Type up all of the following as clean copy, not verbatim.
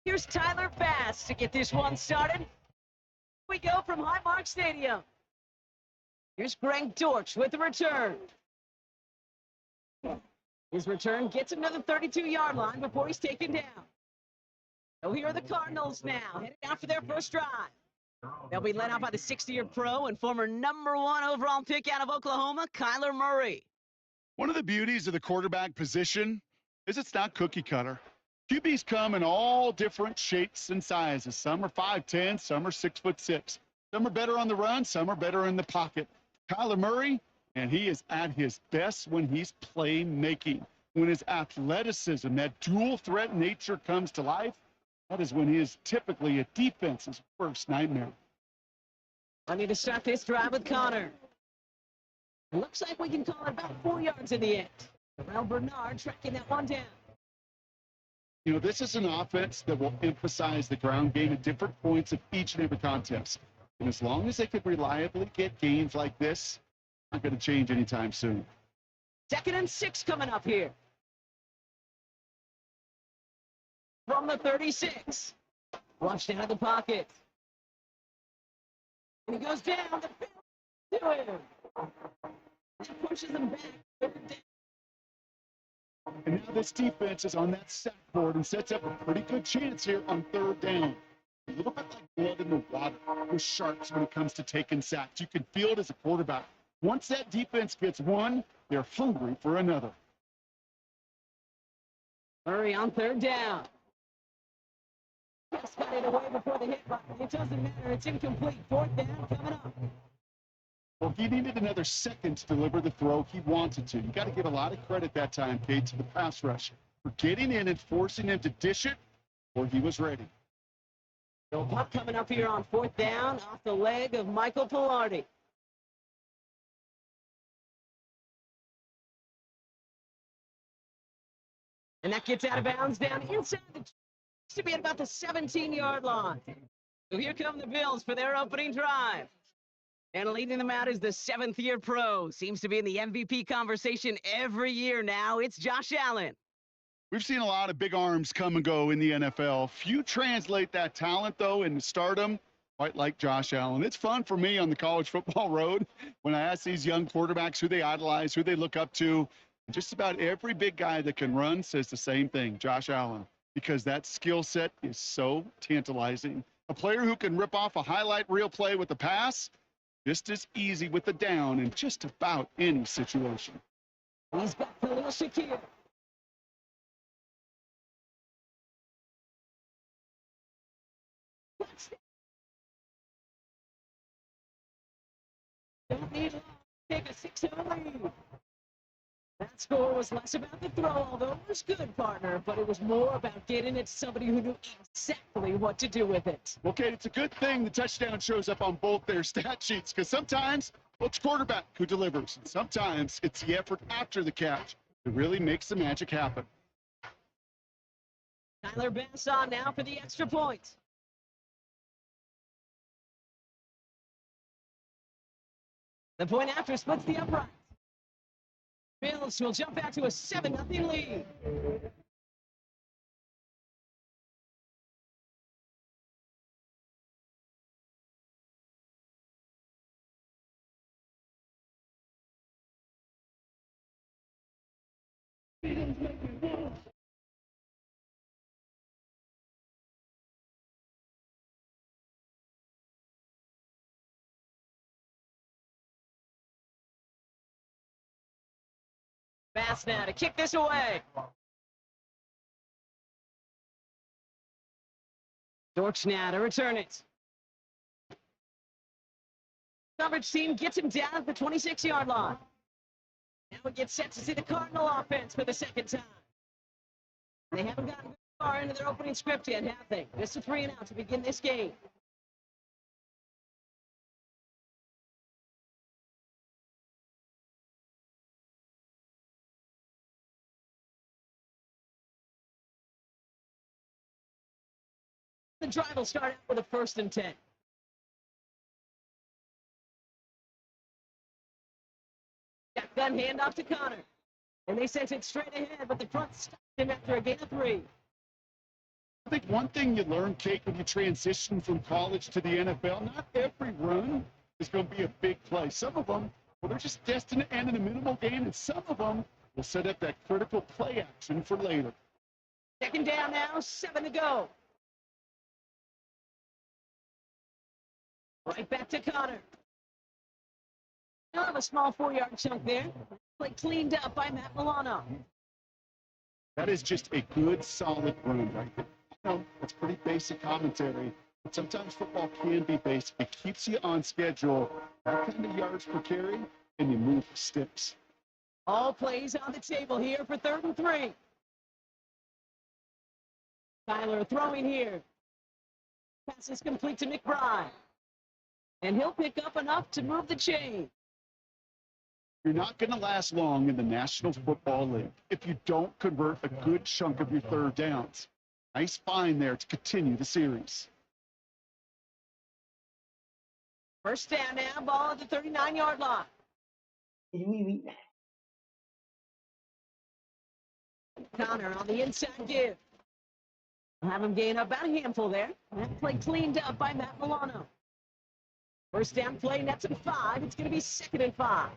Here's Tyler Bass to get this one started. We go from Highmark Stadium. Here's Greg Dortch with the return. His return gets him to the 32-yard line before he's taken down. So here are the Cardinals now, headed out for their first drive. They'll be led out by the 60-year pro and former #1 overall pick out of Oklahoma, Kyler Murray. One of the beauties of the quarterback position is it's not cookie cutter. QBs come in all different shapes and sizes. Some are 5'10", some are 6'6". Some are better on the run, some are better in the pocket. Kyler Murray, and he is at his best when he's playmaking. When his athleticism, that dual threat nature comes to life, that is when he is typically a defense's worst nightmare. I need to start this drive with Connor. It looks like we can call it about 4 yards in the end. Terrell Bernard tracking that one down. You know, this is an offense that will emphasize the ground game at different points of each and every contest. And as long as they can reliably get gains like this, not going to change anytime soon. 2nd and 6 coming up here. From the 36. Launched out of the pocket. And he goes down the field to him. He pushes him back. And now this defense is on that sack board and sets up a pretty good chance here on 3rd down. A little bit like blood in the water with Sharks when it comes to taking sacks. You can feel it as a quarterback. Once that defense gets one, they're hungry for another. Murray on 3rd down. Just got it away before the hit button. It doesn't matter. It's incomplete. 4th down coming up. Well, he needed another second to deliver the throw he wanted to. You got to give a lot of credit that time, Kate, to the pass rush for getting in and forcing him to dish it before he was ready. So punt coming up here on 4th down off the leg of Michael Pilardi. And that gets out of bounds down inside the to be at about the 17-yard line. So here come the Bills for their opening drive. And leading them out is the 7th-year pro. Seems to be in the MVP conversation every year now. It's Josh Allen. We've seen a lot of big arms come and go in the NFL. Few translate that talent, though, into stardom, quite like Josh Allen. It's fun for me on the college football road when I ask these young quarterbacks who they idolize, who they look up to. Just about every big guy that can run says the same thing, Josh Allen, because that skill set is so tantalizing. A player who can rip off a highlight reel play with a pass, just as easy with the down in just about any situation. He's got Khalil Shakir. Don't need long. Take a 6-0 lead. That score was less about the throw, although it was good, partner, but it was more about getting it to somebody who knew exactly what to do with it. Well, Kate, it's a good thing the touchdown shows up on both their stat sheets, because sometimes it's quarterback who delivers, and sometimes it's the effort after the catch that really makes the magic happen. Tyler Bass on now for the extra point. The point after splits the upright. Bills will jump back to a 7-0 lead. Bass now to kick this away. Dortch now to return it. Coverage team gets him down at the 26-yard line. Now we get set to see the Cardinal offense for the 2nd time. They haven't gotten far into their opening script yet, have they? Just a 3-and-out to begin this game. The drive will start out with a 1st and 10. Shotgun handoff to Connor. And they sent it straight ahead, but the front stopped him after a gain of 3. I think one thing you learn, Kate, when you transition from college to the NFL, not every run is going to be a big play. Some of them, well, they're just destined to end in a minimal gain, and some of them will set up that critical play action for later. Second down now, 7 to go. Right back to Connor. He'll have a small 4-yard chunk there. Play cleaned up by Matt Milano. That is just a good, solid run right there. You know, it's pretty basic commentary, but sometimes football can be basic. It keeps you on schedule. That kind of yards per carry, and you move the sticks. All plays on the table here for 3rd and 3. Tyler throwing here. Pass is complete to McBride. And he'll pick up enough to move the chain. You're not going to last long in the National Football League if you don't convert a good chunk of your third downs. Nice find there to continue the series. First down now, ball at the 39-yard line. Connor on the inside give. We'll have him gain about a handful there. That play cleaned up by Matt Milano. First down play, nets at 5. It's going to be 2nd and 5.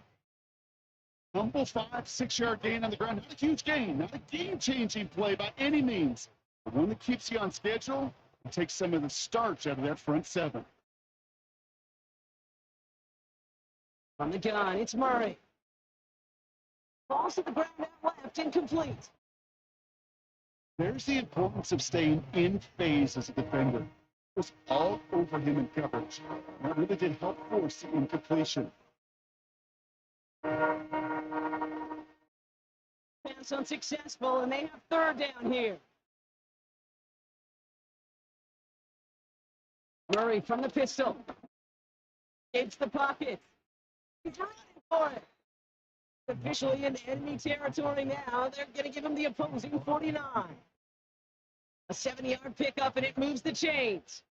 Humble 5-6-yard gain on the ground. Not a huge gain, not a game-changing play by any means. But one that keeps you on schedule and takes some of the starch out of that front 7. From the gun, it's Murray. Falls to the ground out left, incomplete. There's the importance of staying in phase as a defender. It was all over him in coverage. That really did help force the incompletion. Pass unsuccessful, and they have 3rd down here. Murray from the pistol. Escapes the pocket. He's running for it. Officially in enemy territory now. They're going to give him the opposing 49. A 7-yard pickup, and it moves the chains.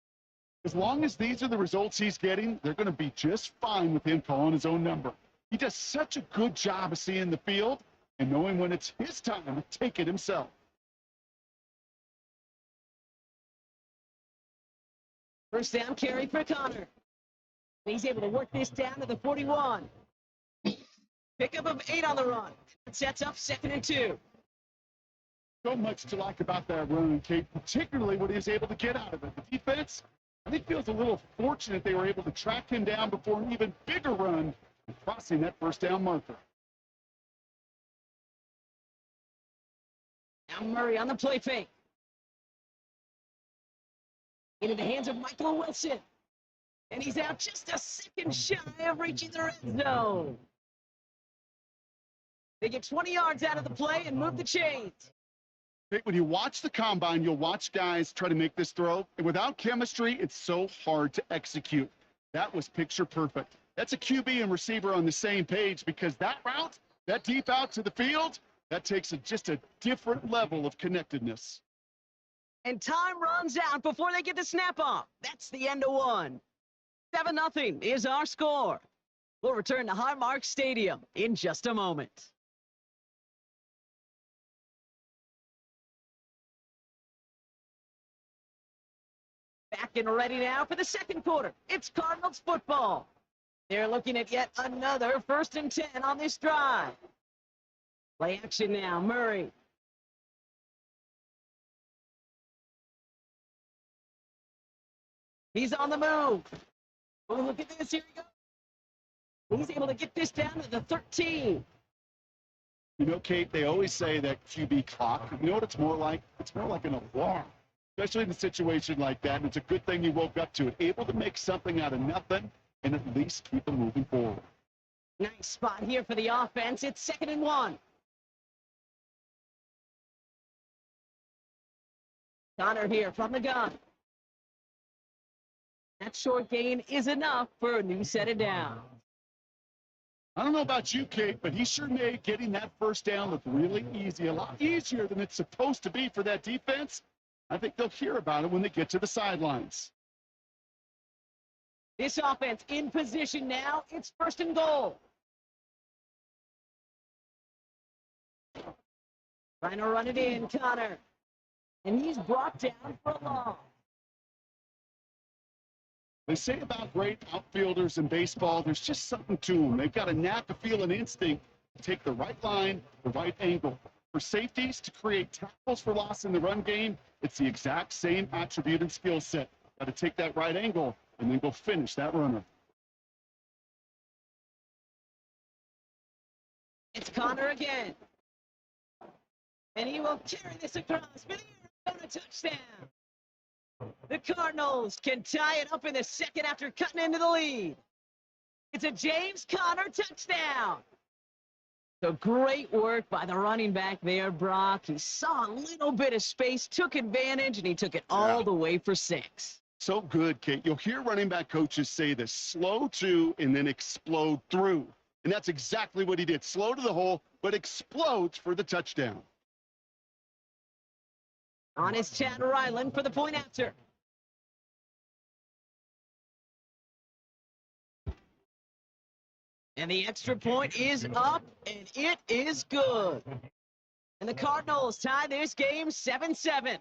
As long as these are the results he's getting, they're going to be just fine with him calling his own number. He does such a good job of seeing the field and knowing when it's his time to take it himself. First down carry for Connor. He's able to work this down to the 41. Pickup of 8 on the run. It sets up 2nd and 2. So much to like about that run, Kate, particularly what he was able to get out of it. The defense, I think, feels a little fortunate they were able to track him down before an even bigger run and crossing that first down marker. Now Murray on the play fake. Into the hands of Michael Wilson. And he's out just a second shy of reaching the red zone. They get 20 yards out of the play and move the chains. When you watch the combine, you'll watch guys try to make this throw. And without chemistry, it's so hard to execute. That was picture perfect. That's a QB and receiver on the same page, because that route, that deep out to the field, that takes just a different level of connectedness. And time runs out before they get the snap off. That's the end of one. 7-0 is our score. We'll return to Highmark Stadium in just a moment. Back and ready now for the second quarter. It's Cardinals football. They're looking at yet another 1st and 10 on this drive. Play action now, Murray. He's on the move. Oh, look at this. Here he goes. He's able to get this down to the 13. You know, Kate, they always say that QB clock. You know what it's more like? It's more like an alarm, especially in a situation like that. And it's a good thing you woke up to it, able to make something out of nothing and at least keep them moving forward. Nice spot here for the offense. It's 2nd and 1. Connor here from the gun. That short gain is enough for a new set of downs. I don't know about you, Kate, but he sure made getting that first down look really easy, a lot easier than it's supposed to be for that defense. I think they'll hear about it when they get to the sidelines. This offense in position now. It's 1st and goal. Trying to run it in, Connor. And he's brought down for a loss. They say about great outfielders in baseball, there's just something to them. They've got a knack, a feel, an instinct to take the right line, the right angle. For safeties to create tackles for loss in the run game, it's the exact same attribute and skill set. Got to take that right angle and then go finish that runner. It's Connor again. And he will carry this across for the Arizona touchdown. The Cardinals can tie it up in the second after cutting into the lead. It's a James Conner touchdown. So great work by the running back there, Brock. He saw a little bit of space, took advantage, and he took it all the way for 6. So good, Kate. You'll hear running back coaches say this: slow to and then explode through. And that's exactly what he did. Slow to the hole, but explodes for the touchdown. On is Chad Ryland for the point after. And the extra point is up, and it is good. And the Cardinals tie this game 7-7.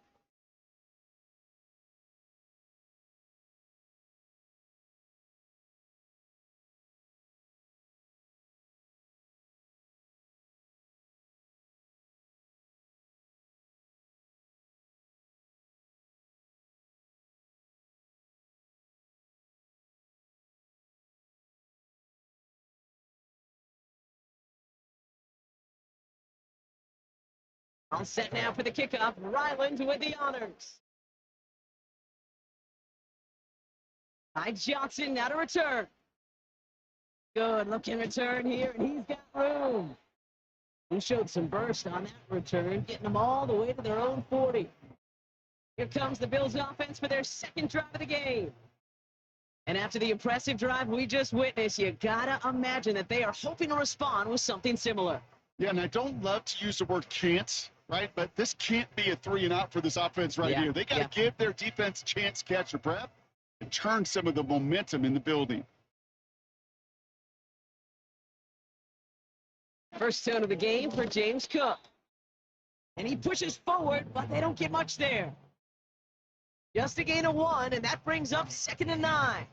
All set now for the kickoff. Ryland with the honors. Ty Johnson now to return. Good looking return here, and he's got room. He showed some burst on that return, getting them all the way to their own 40. Here comes the Bills offense for their second drive of the game. And after the impressive drive we just witnessed, you gotta imagine that they are hoping to respond with something similar. Yeah, and I don't love to use the word can't, right? But this can't be a 3-and-out for this offense right here. They got to give their defense a chance to catch a breath and turn some of the momentum in the building. First tone of the game for James Cook. And he pushes forward, but they don't get much there. Just a gain of 1, and that brings up 2nd and 9.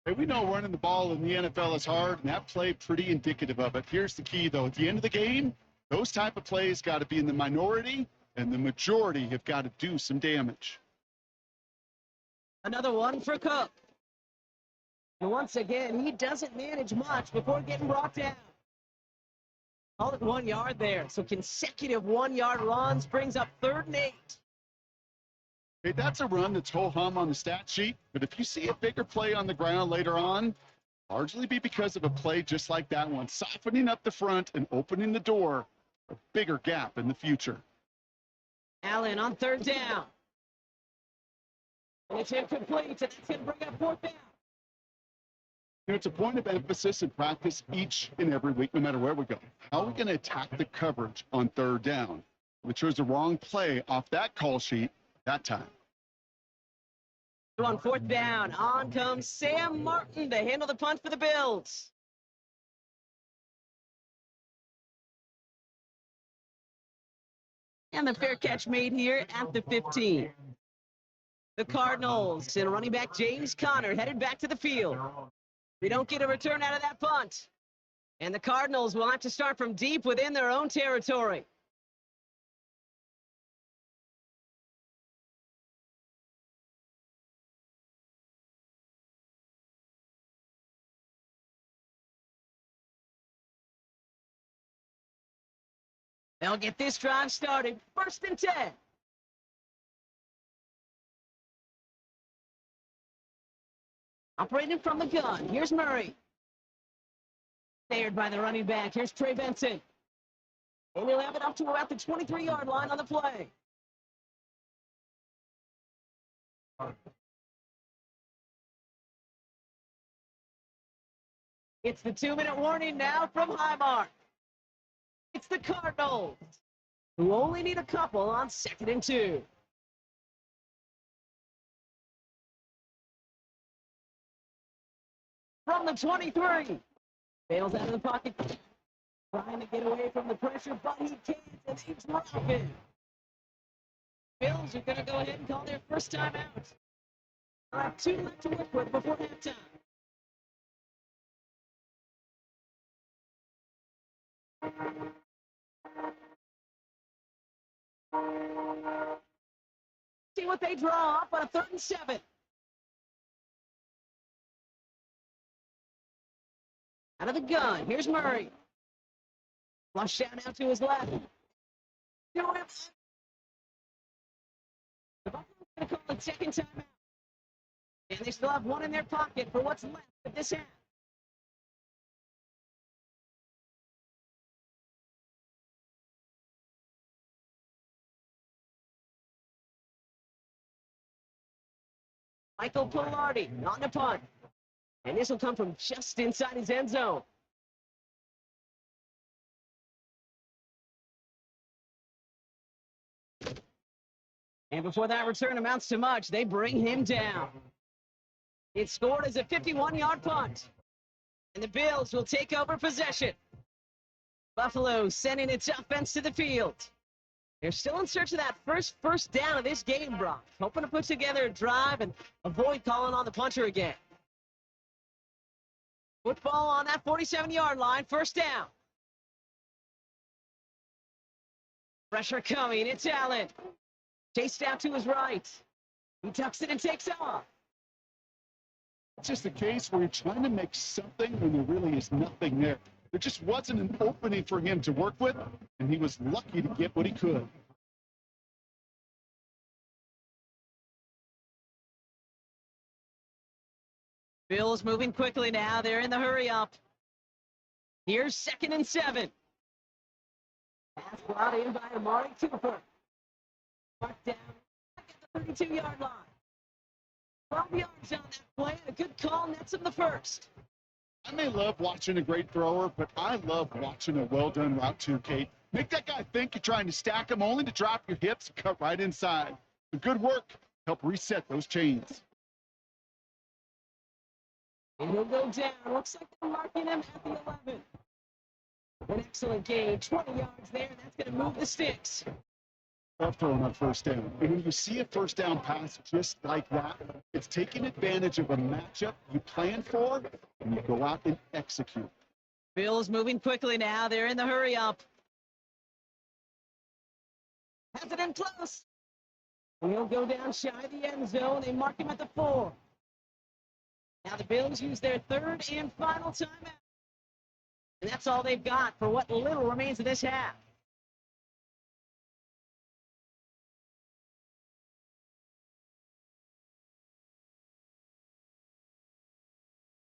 Hey, we know running the ball in the NFL is hard, and that play pretty indicative of it. Here's the key, though. At the end of the game, those type of plays got to be in the minority, and the majority have got to do some damage. Another one for Cook. And once again, he doesn't manage much before getting brought down. All at 1 yard there. So consecutive 1-yard runs brings up 3rd and 8. Hey, that's a run that's ho-hum on the stat sheet, but if you see a bigger play on the ground later on, largely be because of a play just like that one, softening up the front and opening the door, a bigger gap in the future. Allen on 3rd down. And it's incomplete, and that's going to bring up 4th down. You know, it's a point of emphasis in practice each and every week, no matter where we go. How are we going to attack the coverage on 3rd down? We chose the wrong play off that call sheet that time. On 4th down, on comes Sam Martin to handle the punt for the Bills. And the fair catch made here at the 15. The Cardinals and running back James Conner headed back to the field. We don't get a return out of that punt. And the Cardinals will have to start from deep within their own territory. They'll get this drive started. 1st and 10. Operating from the gun. Here's Murray. Snared by the running back. Here's Trey Benson. And he'll have it up to about the 23-yard line on the play. It's the 2-minute warning now from Highmark. It's the Cardinals, who only need a couple on 2nd and 2. From the 23. Bails out of the pocket. Trying to get away from the pressure, but he can't, and he drops it. Bills are going to go ahead and call their first time out. They'll have 2 left to work with before halftime. See what they draw up on a 3rd and 7. Out of the gun, here's Murray. Flush down out to his left. The Buffalo's going to call it second timeout. And they still have 1 in their pocket for what's left of this half. Michael Pilardi on the punt. And this will come from just inside his end zone. And before that return amounts to much, they bring him down. It's scored as a 51-yard punt. And the Bills will take over possession. Buffalo sending its offense to the field. They're still in search of that first down of this game, Brock. Hoping to put together a drive and avoid calling on the punter again. Football on that 47-yard line, first down. Pressure coming, it's Allen. Chased out to his right. He tucks it and takes off. It's just a case where you're trying to make something when there really is nothing there. There just wasn't an opening for him to work with, and he was lucky to get what he could. Bills moving quickly now. They're in the hurry up. Here's 2nd and 7. Pass brought in by Amari Cooper. Marked down at the 32-yard line. 12 yards on that play. A good call nets him the first. I may love watching a great thrower, but I love watching a well-done route too, Kate. Make that guy think you're trying to stack him only to drop your hips and cut right inside. The good work help reset those chains. And he'll go down. Looks like they're marking him at the 11. An excellent game. 20 yards there. That's going to move the sticks. Love throwing on first down. And when you see a first down pass just like that, it's taking advantage of a matchup you plan for, and you go out and execute. Bills moving quickly now. They're in the hurry up. Has it in close. And he'll go down shy of the end zone. They mark him at the 4. Now the Bills use their 3rd and final timeout. And that's all they've got for what little remains of this half.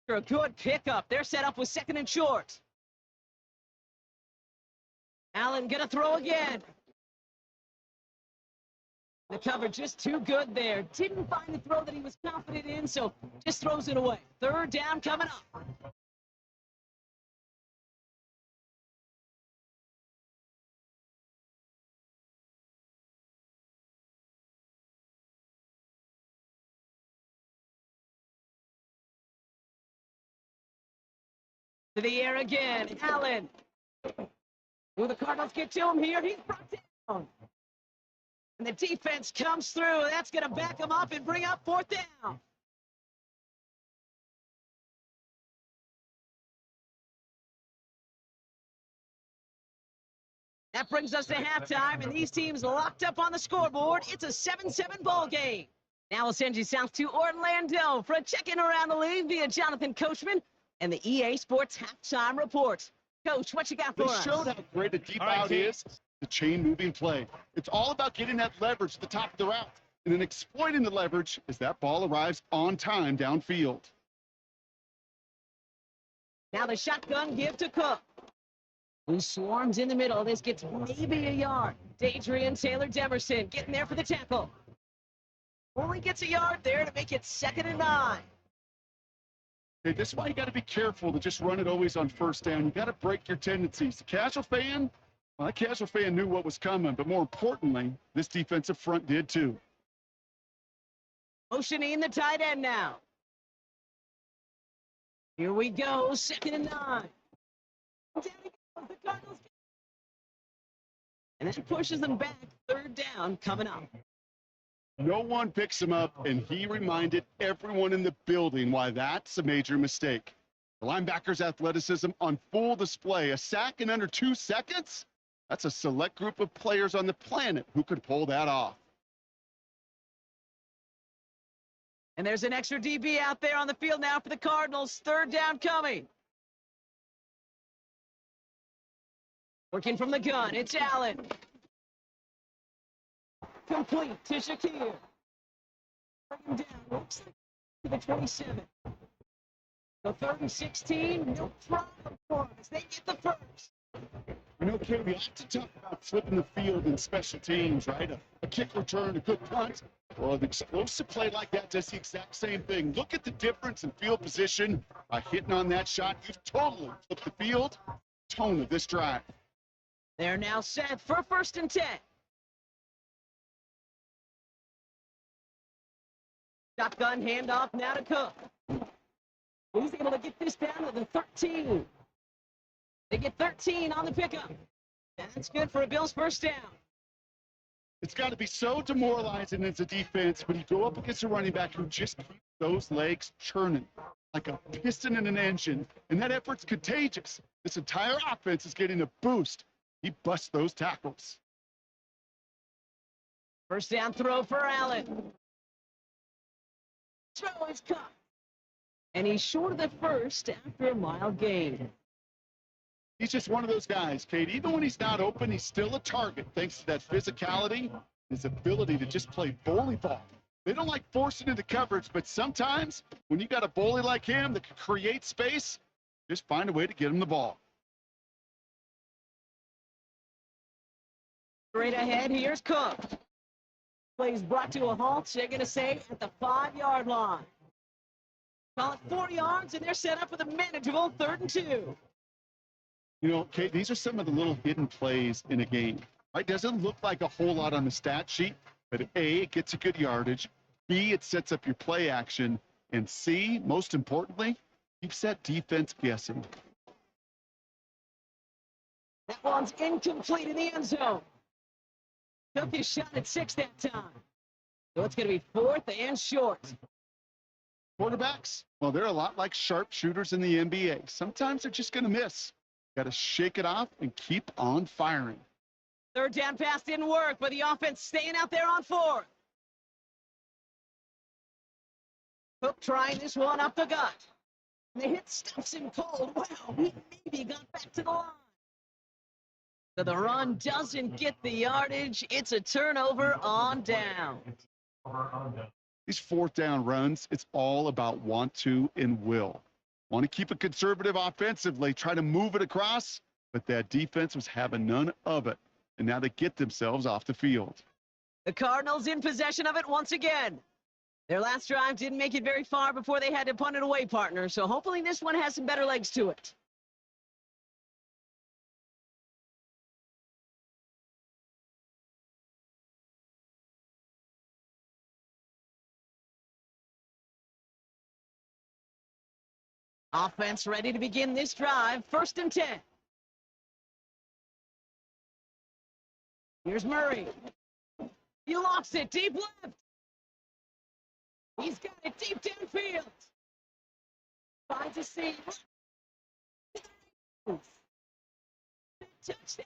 A good pickup. They're set up with 2nd and short. Allen gonna throw again. The cover just too good there. Didn't find the throw that he was confident in, so just throws it away. 3rd down coming up. To the air again. Allen. Will the Cardinals get to him here? He's brought down. And the defense comes through. That's going to back him up and bring up 4th down. That brings us to halftime, and these teams locked up on the scoreboard. It's a 7-7 ball game. Now we'll send you south to Orlando for a check-in around the league via Jonathan Coachman and the EA Sports Halftime Report. Coach, what you got for us? They showed how great a deep out is, the chain-moving play. It's all about getting that leverage at the top of the route and then exploiting the leverage as that ball arrives on time downfield. Now the shotgun give to Cook, who swarms in the middle. This gets maybe a yard. Dadrian Taylor-Demerson getting there for the tackle. Only gets a yard there to make it 2nd and 9. Hey, this is why you got to be careful to just run it always on first down. You got to break your tendencies. The casual fan, well, that casual fan knew what was coming, but more importantly, this defensive front did too. Motioning the tight end now. Here we go, 2nd and 9. Down he goes, the Cardinals. And that pushes them back, 3rd down coming up. No one picks him up, and he reminded everyone in the building why that's a major mistake. The linebacker's athleticism on full display. A sack in under 2 seconds? That's a select group of players on the planet who could pull that off. And there's an extra DB out there on the field now for the Cardinals. Third down coming. Working from the gun, it's Allen. Complete to Shakir. Bring him down, looks like to the 27. So 30-16, no problem for us. They get the first. You know, Kate, we like to talk about flipping the field in special teams, right? A kick return, a good punt. Well, an explosive play like that does the exact same thing. Look at the difference in field position by hitting on that shot. You've totally flipped the field tone of this drive. They're now set for 1st and 10. Shotgun handoff now to Cook. He's able to get this down to the 13. They get 13 on the pickup. That's good for a Bills first down. It's got to be so demoralizing as a defense when you go up against a running back who just keeps those legs churning like a piston in an engine, and that effort's contagious. This entire offense is getting a boost. He busts those tackles. First down throw for Allen. Throw is caught. And he's short of the first after a mile gain. He's just one of those guys, Kate. Even when he's not open, he's still a target thanks to that physicality, his ability to just play bully ball. They don't like forcing into coverage, but sometimes when you got a bully like him that can create space, just find a way to get him the ball. Straight ahead, here's Cook. Plays brought to a halt, they're going to say at the 5-yard line. Call it 4 yards, and they're set up with a manageable 3rd and 2. You know, Kate, these are some of the little hidden plays in a game. Right? Doesn't look like a whole lot on the stat sheet, but A, it gets a good yardage. B, it sets up your play action. And C, most importantly, keeps that defense guessing. That one's incomplete in the end zone. Took his shot at 6 that time. So it's going to be 4th and short. Quarterbacks, well, they're a lot like sharpshooters in the NBA. Sometimes they're just going to miss. Got to shake it off and keep on firing. 3rd down pass didn't work, but the offense staying out there on 4th. Cook trying this one up the gut. And the hit stuffs him cold. Wow, he maybe got back to the line. So the run doesn't get the yardage. It's a turnover on down. These 4th down runs, it's all about want to and will. Want to keep it conservative offensively, try to move it across, but that defense was having none of it. And now they get themselves off the field. The Cardinals in possession of it once again. Their last drive didn't make it very far before they had to punt it away, partner. So hopefully this one has some better legs to it. Offense ready to begin this drive. 1st and 10. Here's Murray. He lost it deep left. He's got it deep downfield. Finds a seam. Touchdown.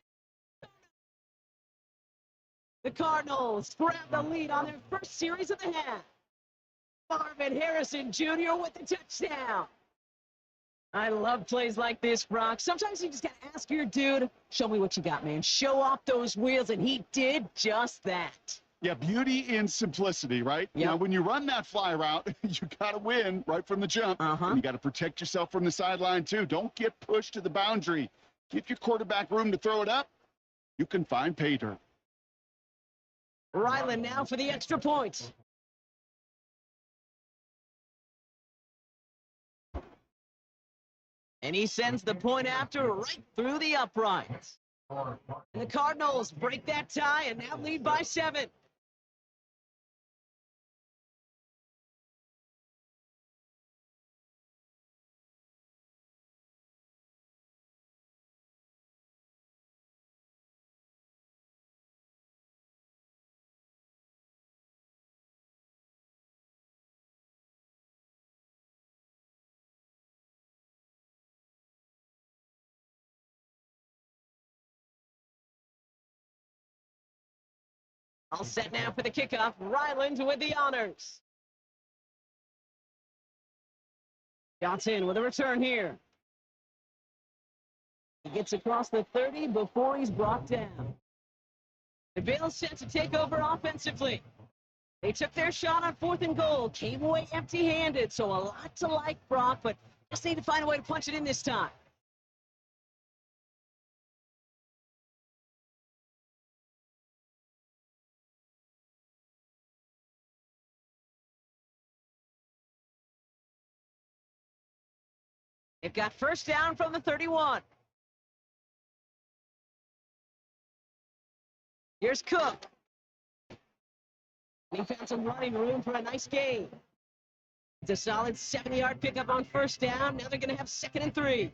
The Cardinals grab the lead on their first series of the half. Marvin Harrison Jr. with the touchdown. I love plays like this, Brock. Sometimes you just got to ask your dude, show me what you got, man. Show off those wheels, and he did just that. Yeah, beauty in simplicity, right? Yep. Now, when you run that fly route, you got to win right from the jump. And you got to protect yourself from the sideline, too. Don't get pushed to the boundary. Give your quarterback room to throw it up. You can find pay dirt. Ryland now for the extra point. And he sends the point after right through the uprights. And the Cardinals break that tie and now lead by 7. All set now for the kickoff. Ryland with the honors. Johnson with a return here. He gets across the 30 before he's brought down. The Bills set to take over offensively. They took their shot on 4th and goal, came away empty-handed, so a lot to like, Brock, but just need to find a way to punch it in this time. They've got first down from the 31. Here's Cook. He found some running room for a nice gain. It's a solid 70-yard pickup on first down. Now they're going to have 2nd and 3.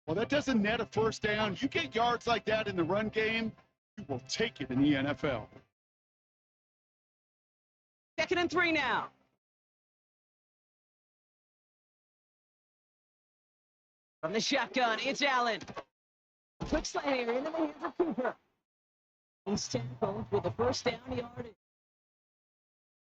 Well, that doesn't net a first down. You get yards like that in the run game, you will take it in the NFL. 2nd and 3 now. From the shotgun, it's Allen. Quick slant here into the hands of Cooper. He's tackled with the first down yardage.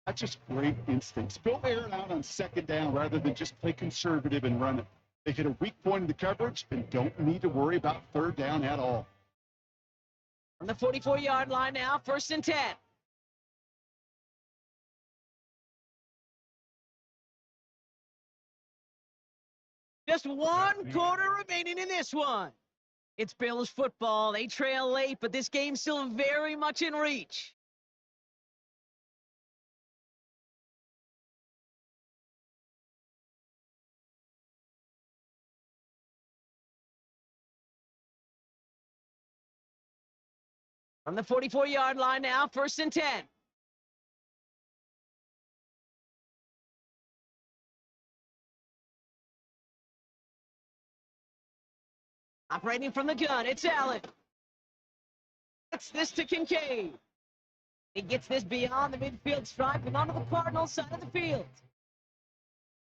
That's just great instincts. Bill air it out on 2nd down rather than just play conservative and run it. They hit a weak point in the coverage and don't need to worry about 3rd down at all. From the 44-yard line now, 1st and 10. Just 1 quarter remaining in this one. It's Bills football. They trail late, but this game's still very much in reach. From the 44-yard line now, 1st and 10. Operating from the gun, it's Allen. Gets this to Kincaid. He gets this beyond the midfield stripe and onto the Cardinals side of the field.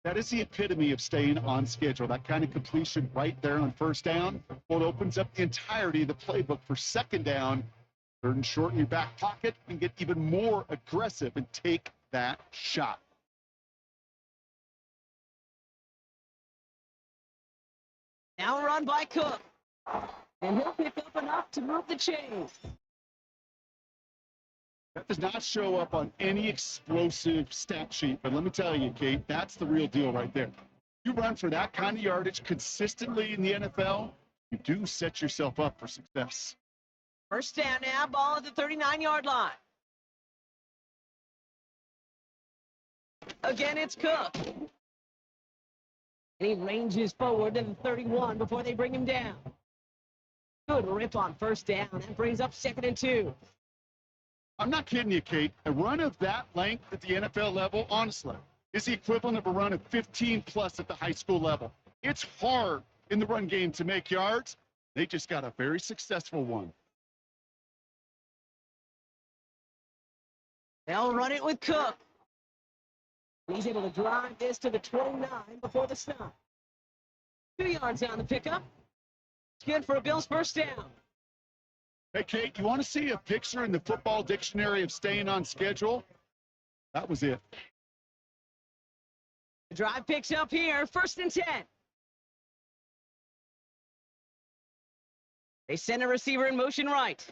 That is the epitome of staying on schedule. That kind of completion right there on 1st down. Well, it opens up the entirety of the playbook for 2nd down. 3rd and short in your back pocket and get even more aggressive and take that shot. Now run by Cook. And he'll pick up enough to move the chains. That does not show up on any explosive stat sheet, but let me tell you, Kate, that's the real deal right there. You run for that kind of yardage consistently in the NFL, you do set yourself up for success. First down now, ball at the 39-yard line. Again, it's Cook. And he ranges forward to the 31 before they bring him down. Good rip on first down. That brings up 2nd and 2. I'm not kidding you, Kate. A run of that length at the NFL level, honestly, is the equivalent of a run of 15+ at the high school level. It's hard in the run game to make yards. They just got a very successful one. They'll run it with Cook. He's able to drive this to the 29 before the stop. 2 yards on the pickup. It's good for a Bills first down. Hey, Kate, you want to see a picture in the football dictionary of staying on schedule? That was it. The drive picks up here, 1st and 10. They send a receiver in motion right.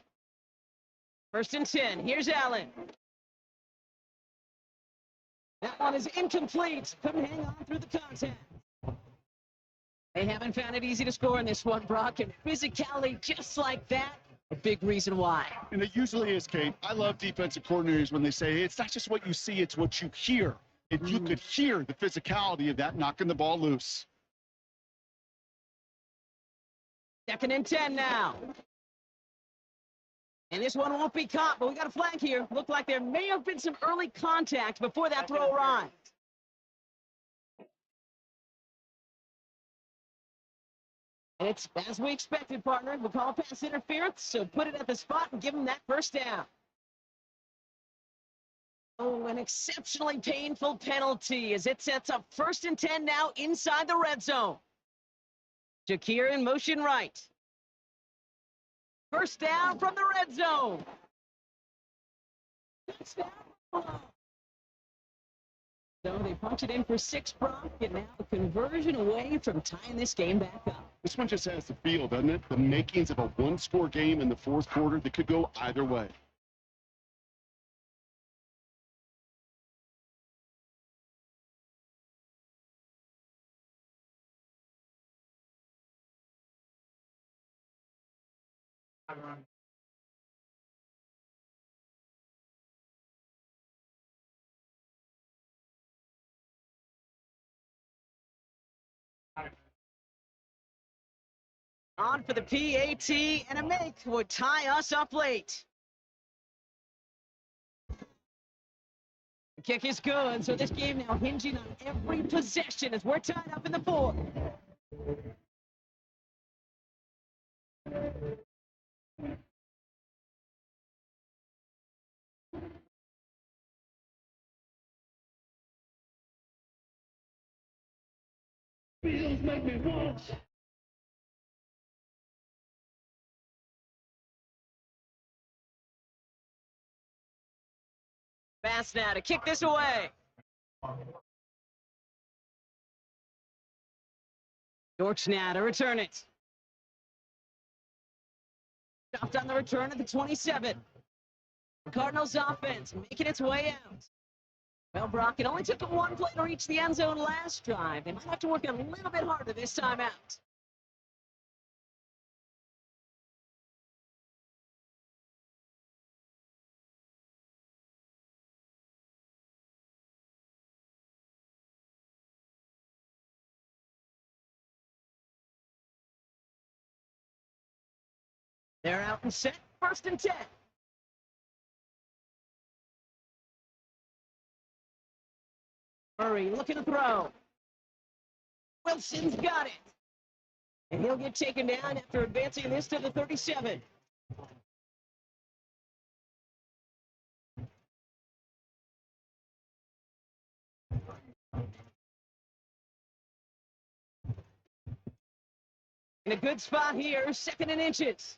1st and 10. Here's Allen. That one is incomplete. Couldn't hang on through the contact. They haven't found it easy to score in this one, Brock, and physicality just like that, a big reason why. And it usually is, Kate. I love defensive coordinators when they say, hey, it's not just what you see, it's what you hear. And you could hear the physicality of that knocking the ball loose. 2nd and 10 now. And this one won't be caught, but we got a flag here. Looked like there may have been some early contact before that throw arrived. And it's as we expected, partner. We'll call pass interference, so put it at the spot and give him that first down. Oh, an exceptionally painful penalty as it sets up 1st and 10 now inside the red zone. Shakir in motion right. First down from the red zone. touchdown. So they punch it in for 6 Brock, and now a conversion away from tying this game back up. This one just has the feel, doesn't it? The makings of a one-score game in the fourth quarter that could go either way. On for the PAT, and a make would tie us up late. The kick is good, so this game now hinging on every possession as we're tied up in the fourth. Feels make me want. Fast now to kick this away. York's now to return it. Stopped on the return of the 27. The Cardinals offense making its way out. Well, Brock, it only took 1 play to reach the end zone last drive. They might have to work a little bit harder this time out. They're out and set, 1st and 10. Murray looking to throw. Wilson's got it. And he'll get taken down after advancing this to the 37. In a good spot here, 2nd and inches.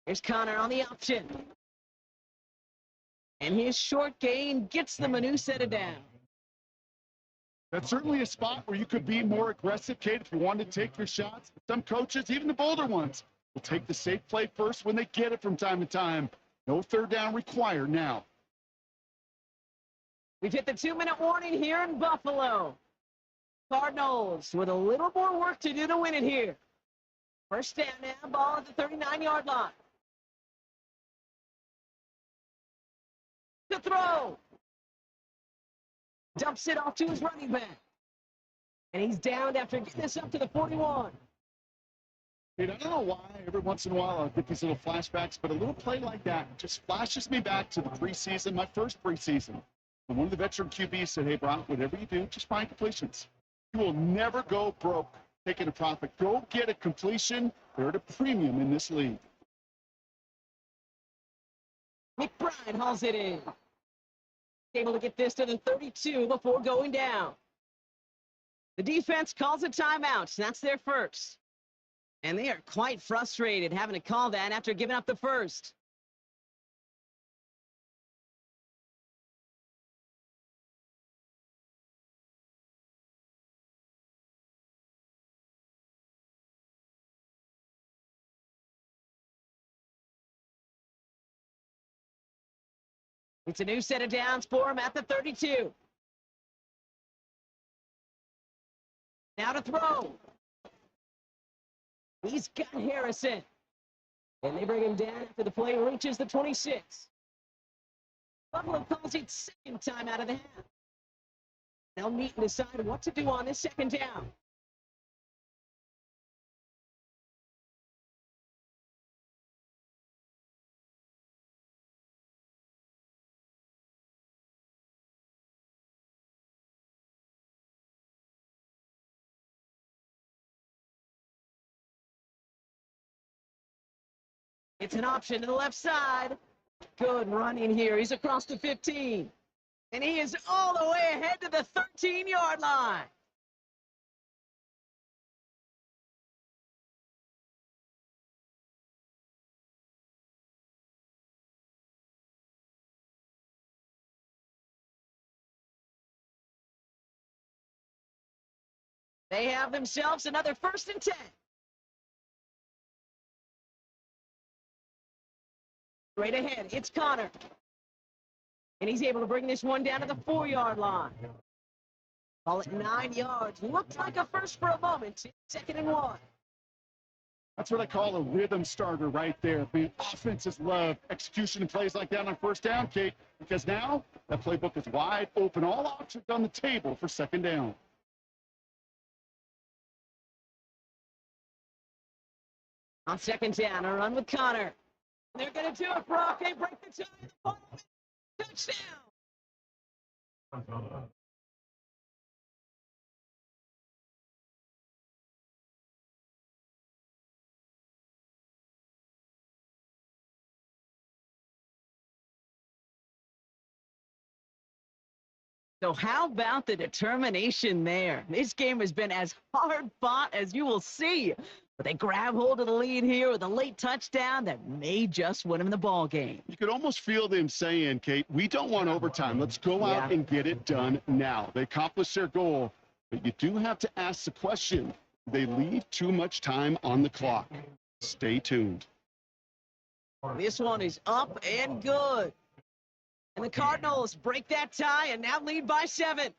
Here's Connor on the option. And his short gain gets them a new set of down. That's certainly a spot where you could be more aggressive, Kate, if you wanted to take your shots. Some coaches, even the bolder ones, will take the safe play first when they get it from time to time. No 3rd down required now. We've hit the 2-minute warning here in Buffalo. Cardinals with a little more work to do to win it here. 1st down now, ball at the 39-yard line. To throw. Dumps it off to his running back. And he's downed after getting this up to the 41. Dude, I don't know why every once in a while I'll get these little flashbacks, but a little play like that just flashes me back to the preseason, my first preseason. And one of the veteran QBs said, hey, Brock, whatever you do, just find completions. You will never go broke taking a profit. Go get a completion. They're at a premium in this league. McBride hauls it in. Able to get this to the 32 before going down. The defense calls a timeout. That's their first. And they are quite frustrated having to call that after giving up the first. It's a new set of downs for him at the 32. Now to throw. He's got Harrison. And they bring him down after the play reaches the 26. Buffalo calls it 2nd time out of the half. They'll meet and decide what to do on this 2nd down. It's an option to the left side. Good running here. He's across the 15. And he is all the way ahead to the 13-yard line. They have themselves another 1st and 10. Right ahead, it's Connor. And he's able to bring this one down to the 4-yard line. Call it 9 yards. Looked like a first for a moment. 2nd and 1. That's what I call a rhythm starter right there. Man, offenses love execution and plays like that on 1st down, Kate, because now that playbook is wide open. All options on the table for 2nd down. On 2nd down, a run with Connor. They're going to do it, Brock. They break the tie. The final touchdown. So how about the determination there? This game has been as hard fought as you will see. But they grab hold of the lead here with a late touchdown that may just win them the ball game. You could almost feel them saying, Kate, we don't want overtime. Let's go out and get it done now. They accomplished their goal, but you do have to ask the question. They leave too much time on the clock. Stay tuned. This one is up and good. And the Cardinals break that tie and now lead by 7.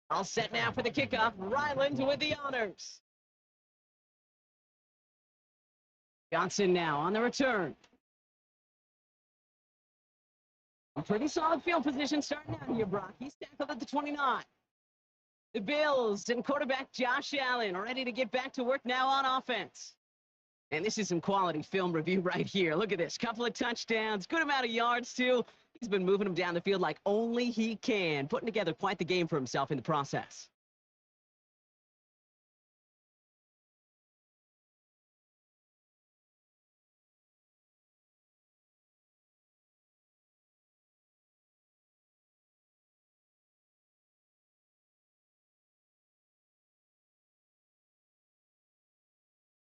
All set now for the kickoff. Ryland with the honors. Johnson now on the return. A pretty solid field position starting out here, Brock. He's tackled at the 29. The Bills and quarterback Josh Allen are ready to get back to work now on offense. And this is some quality film review right here. Look at this. Couple of touchdowns, good amount of yards, too. He's been moving them down the field like only he can, putting together quite the game for himself in the process.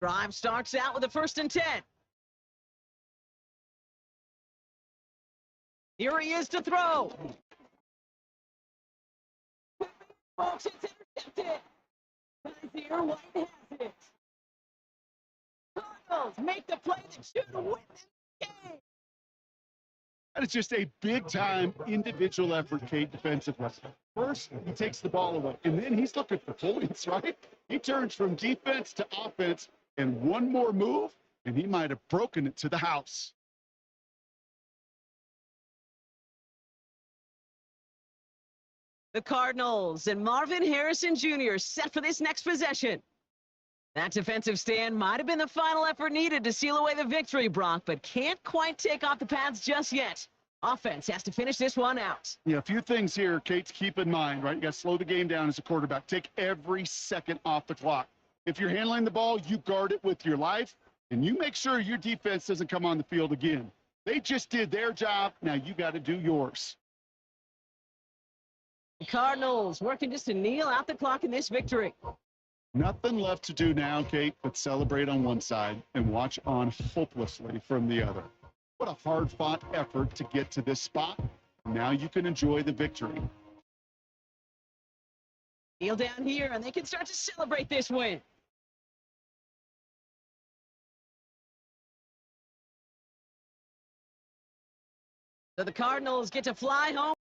Drive starts out with a 1st and 10. Here he is to throw. Folks, it's intercepted. Here, White has it. Cardinals make the play that should win the game. That is just a big-time individual effort, Kate, defensively. First, he takes the ball away, and then he's looking for points, right? He turns from defense to offense, and one more move, and he might have broken it to the house. The Cardinals and Marvin Harrison Jr. set for this next possession. That defensive stand might have been the final effort needed to seal away the victory, Brock, but can't quite take off the pads just yet. Offense has to finish this one out. Yeah, a few things here, Kate, to keep in mind, right? You got to slow the game down as a quarterback. Take every second off the clock. If you're handling the ball, you guard it with your life, and you make sure your defense doesn't come on the field again. They just did their job. Now you got to do yours. The Cardinals working just to kneel out the clock in this victory. Nothing left to do now, Kate, but celebrate on one side and watch on hopelessly from the other. What a hard-fought effort to get to this spot. Now you can enjoy the victory. Kneel down here, and they can start to celebrate this win. So the Cardinals get to fly home.